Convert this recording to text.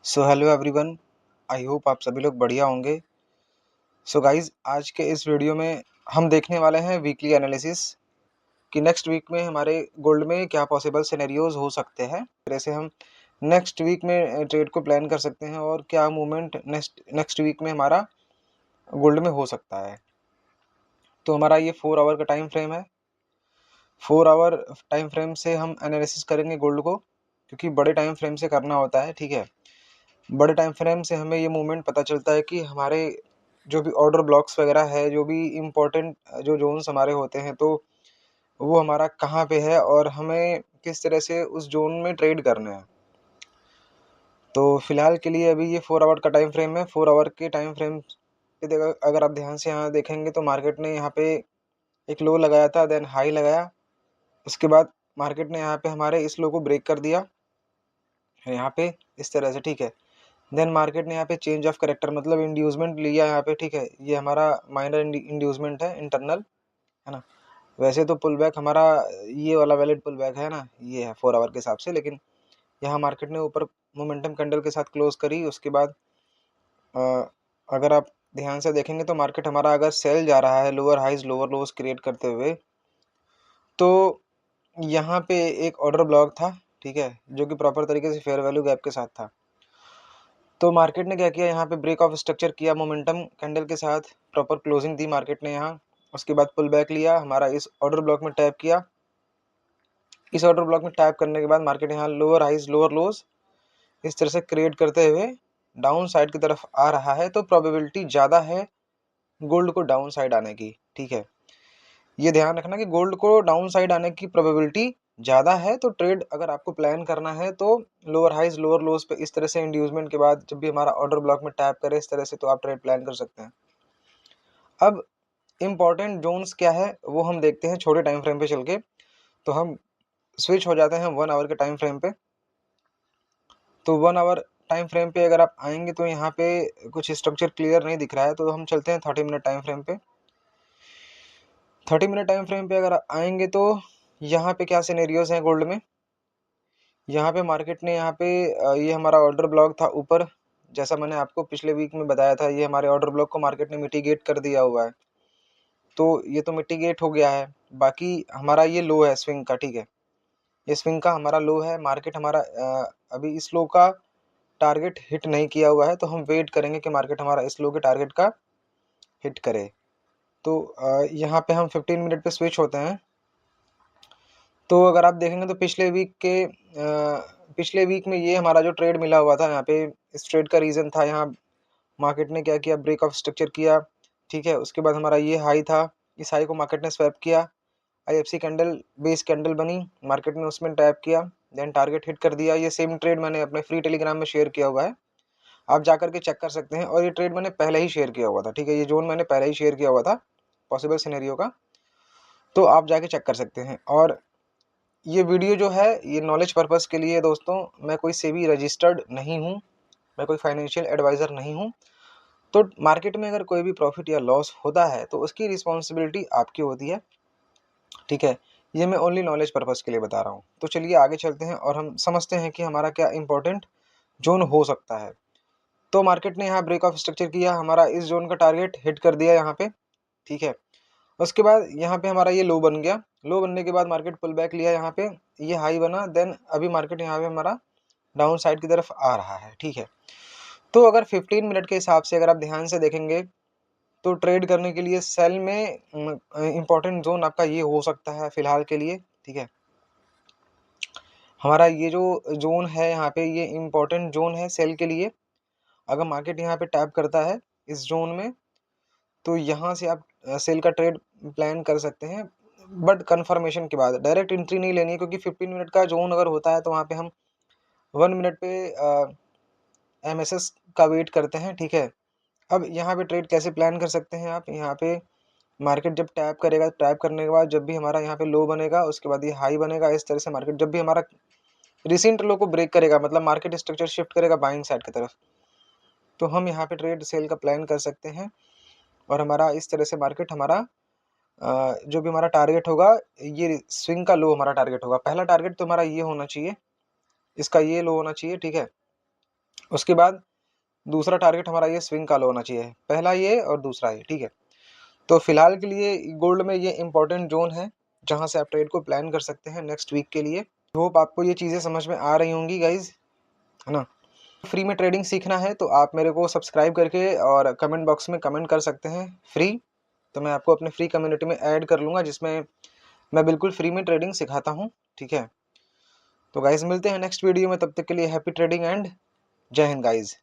So hello everyone, I hope आप सभी लोग बढ़िया होंगे। सो गाइज, आज के इस वीडियो में हम देखने वाले हैं वीकली एनालिसिस कि नेक्स्ट वीक में हमारे गोल्ड में क्या पॉसिबल सिनेरियोज हो सकते हैं। जैसे हम नेक्स्ट वीक में ट्रेड को प्लान कर सकते हैं और क्या मूवमेंट नेक्स्ट वीक में हमारा गोल्ड में हो सकता है। तो हमारा ये 4 आवर का टाइम फ्रेम है। 4 आवर टाइम फ्रेम से हम एनालिसिस करेंगे गोल्ड को, क्योंकि बड़े टाइम फ्रेम से करना होता है। ठीक है, बड़े टाइम फ्रेम से हमें ये मूवमेंट पता चलता है कि हमारे जो भी ऑर्डर ब्लॉक्स वगैरह है, जो भी इम्पोर्टेंट जो जोन्स हमारे होते हैं, तो वो हमारा कहाँ पे है और हमें किस तरह से उस जोन में ट्रेड करना है। तो फिलहाल के लिए अभी ये 4 आवर का टाइम फ्रेम है। 4 आवर के टाइम फ्रेम पे अगर आप ध्यान से यहाँ देखेंगे तो मार्केट ने यहाँ पे एक लो लगाया था, देन हाई लगाया। उसके बाद मार्केट ने यहाँ पे हमारे इस लो को ब्रेक कर दिया यहाँ पे इस तरह से। ठीक है, देन मार्केट ने यहाँ पे चेंज ऑफ करेक्टर मतलब इंड्यूसमेंट लिया यहाँ पे। ठीक है, ये हमारा माइनर इंड्यूसमेंट है, इंटरनल है ना। वैसे तो पुल बैक हमारा ये वाला वैलिड पुल बैक है ना, ये है 4 आवर के हिसाब से। लेकिन यहाँ मार्केट ने ऊपर मोमेंटम कैंडल के साथ क्लोज करी। उसके बाद अगर आप ध्यान से देखेंगे तो मार्केट हमारा अगर सेल जा रहा है lower highs lower lows create करते हुए, तो यहाँ पे एक ऑर्डर ब्लॉक था। ठीक है, जो कि प्रॉपर तरीके से फेयर वैल्यू गैप के साथ था। तो मार्केट ने क्या किया, यहाँ पे ब्रेक ऑफ स्ट्रक्चर किया मोमेंटम कैंडल के साथ, प्रॉपर क्लोजिंग दी मार्केट ने यहाँ। उसके बाद पुल बैक लिया, हमारा इस ऑर्डर ब्लॉक में टैप किया। इस ऑर्डर ब्लॉक में टैप करने के बाद मार्केट यहाँ लोअर हाइज लोअर लोज इस तरह से क्रिएट करते हुए डाउन साइड की तरफ आ रहा है। तो प्रोबेबिलिटी ज़्यादा है गोल्ड को डाउन साइड आने की। ठीक है, ये ध्यान रखना कि गोल्ड को डाउन साइड आने की प्रोबेबिलिटी ज़्यादा है। तो ट्रेड अगर आपको प्लान करना है तो लोअर हाइज लोअर लोज पे इस तरह से इंड्यूसमेंट के बाद जब भी हमारा ऑर्डर ब्लॉक में टैप करे इस तरह से, तो आप ट्रेड प्लान कर सकते हैं। अब इम्पॉर्टेंट जोन्स क्या है वो हम देखते हैं छोटे टाइम फ्रेम पे चल के। तो हम स्विच हो जाते हैं 1 आवर के टाइम फ्रेम पे। तो 1 आवर टाइम फ्रेम पे अगर आप आएंगे तो यहाँ पे कुछ स्ट्रक्चर क्लियर नहीं दिख रहा है, तो हम चलते हैं 30 मिनट टाइम फ्रेम पे। 30 मिनट टाइम फ्रेम पे अगर आप आएंगे तो यहाँ पे क्या सिनेरियोज हैं गोल्ड में। यहाँ पे मार्केट ने यहाँ पे ये हमारा ऑर्डर ब्लॉक था ऊपर, जैसा मैंने आपको पिछले वीक में बताया था, ये हमारे ऑर्डर ब्लॉक को मार्केट ने मिटिगेट कर दिया हुआ है। तो ये तो मिटिगेट हो गया है। बाकी हमारा ये लो है स्विंग का। ठीक है, ये स्विंग का हमारा लो है। मार्केट हमारा अभी इस लो का टारगेट हिट नहीं किया हुआ है, तो हम वेट करेंगे कि मार्केट हमारा इस लो के टारगेट का हिट करे। तो यहाँ पे हम 15 मिनट पे स्विच होते हैं। तो अगर आप देखेंगे तो पिछले वीक में ये हमारा जो ट्रेड मिला हुआ था, यहाँ पे इस ट्रेड का रीज़न था, यहाँ मार्केट ने क्या किया, ब्रेक ऑफ स्ट्रक्चर किया। ठीक है, उसके बाद हमारा ये हाई था, इस हाई को मार्केट ने स्वैप किया। आईएफसी कैंडल बेस कैंडल बनी, मार्केट ने उसमें टैप किया, देन टारगेट हिट कर दिया। ये सेम ट्रेड मैंने अपने फ्री टेलीग्राम में शेयर किया हुआ है, आप जा करके चेक कर सकते हैं। और ये ट्रेड मैंने पहले ही शेयर किया हुआ था। ठीक है, ये जोन मैंने पहले ही शेयर किया हुआ था पॉसिबल सिनेरियो का, तो आप जाके चेक कर सकते हैं। और ये वीडियो जो है ये नॉलेज पर्पज़ के लिए है दोस्तों। मैं कोई सेबी रजिस्टर्ड नहीं हूँ, मैं कोई फाइनेंशियल एडवाइज़र नहीं हूँ। तो मार्केट में अगर कोई भी प्रॉफिट या लॉस होता है तो उसकी रिस्पॉन्सिबिलिटी आपकी होती है। ठीक है, ये मैं ओनली नॉलेज पर्पज़ के लिए बता रहा हूँ। तो चलिए आगे चलते हैं और हम समझते हैं कि हमारा क्या इंपॉर्टेंट जोन हो सकता है। तो मार्केट ने यहाँ ब्रेक ऑफ स्ट्रक्चर किया, हमारा इस जोन का टारगेट हिट कर दिया यहाँ पे। ठीक है, उसके बाद यहाँ पे हमारा ये लो बन गया। लो बनने के बाद मार्केट पुल बैक लिया, यहाँ पे ये हाई बना, देन अभी मार्केट यहाँ पे हमारा डाउन साइड की तरफ आ रहा है। ठीक है, तो अगर 15 मिनट के हिसाब से अगर आप ध्यान से देखेंगे तो ट्रेड करने के लिए सेल में इम्पोर्टेंट जोन आपका ये हो सकता है फिलहाल के लिए। ठीक है, हमारा ये जो जोन है यहाँ पे ये इम्पोर्टेंट जोन है सेल के लिए। अगर मार्केट यहाँ पे टैप करता है इस जोन में, तो यहाँ से आप सेल का ट्रेड प्लान कर सकते हैं, बट कंफर्मेशन के बाद। डायरेक्ट एंट्री नहीं लेनी है, क्योंकि 15 मिनट का जोन अगर होता है तो वहाँ पे हम 1 मिनट पे एमएसएस का वेट करते हैं। ठीक है, अब यहाँ पे ट्रेड कैसे प्लान कर सकते हैं आप, यहाँ पे मार्केट जब टैप करेगा, टैप करने के बाद जब भी हमारा यहाँ पे लो बनेगा उसके बाद ये हाई बनेगा, इस तरह से मार्केट जब भी हमारा रिसेंट लो को ब्रेक करेगा, मतलब मार्केट स्ट्रक्चर शिफ्ट करेगा बाइंग साइड की तरफ, तो हम यहाँ पे ट्रेड सेल का प्लान कर सकते हैं। और हमारा इस तरह से मार्केट हमारा जो भी हमारा टारगेट होगा, ये स्विंग का लो हमारा टारगेट होगा। पहला टारगेट तो हमारा ये होना चाहिए, इसका ये लो होना चाहिए। ठीक है, उसके बाद दूसरा टारगेट हमारा ये स्विंग का लो होना चाहिए, पहला ये और दूसरा ये, ठीक है। तो फिलहाल के लिए गोल्ड में ये इंपॉर्टेंट जोन है जहां से आप ट्रेड को प्लान कर सकते हैं नेक्स्ट वीक के लिए। होप आपको ये चीज़ें समझ में आ रही होंगी गाइज, है ना। फ्री में ट्रेडिंग सीखना है तो आप मेरे को सब्सक्राइब करके और कमेंट बॉक्स में कमेंट कर सकते हैं फ्री, तो मैं आपको अपने फ्री कम्युनिटी में ऐड कर लूँगा जिसमें मैं बिल्कुल फ्री में ट्रेडिंग सिखाता हूँ, ठीक है। तो गाइज मिलते हैं नेक्स्ट वीडियो में, तब तक के लिए हैप्पी ट्रेडिंग एंड जय हिंद गाइज।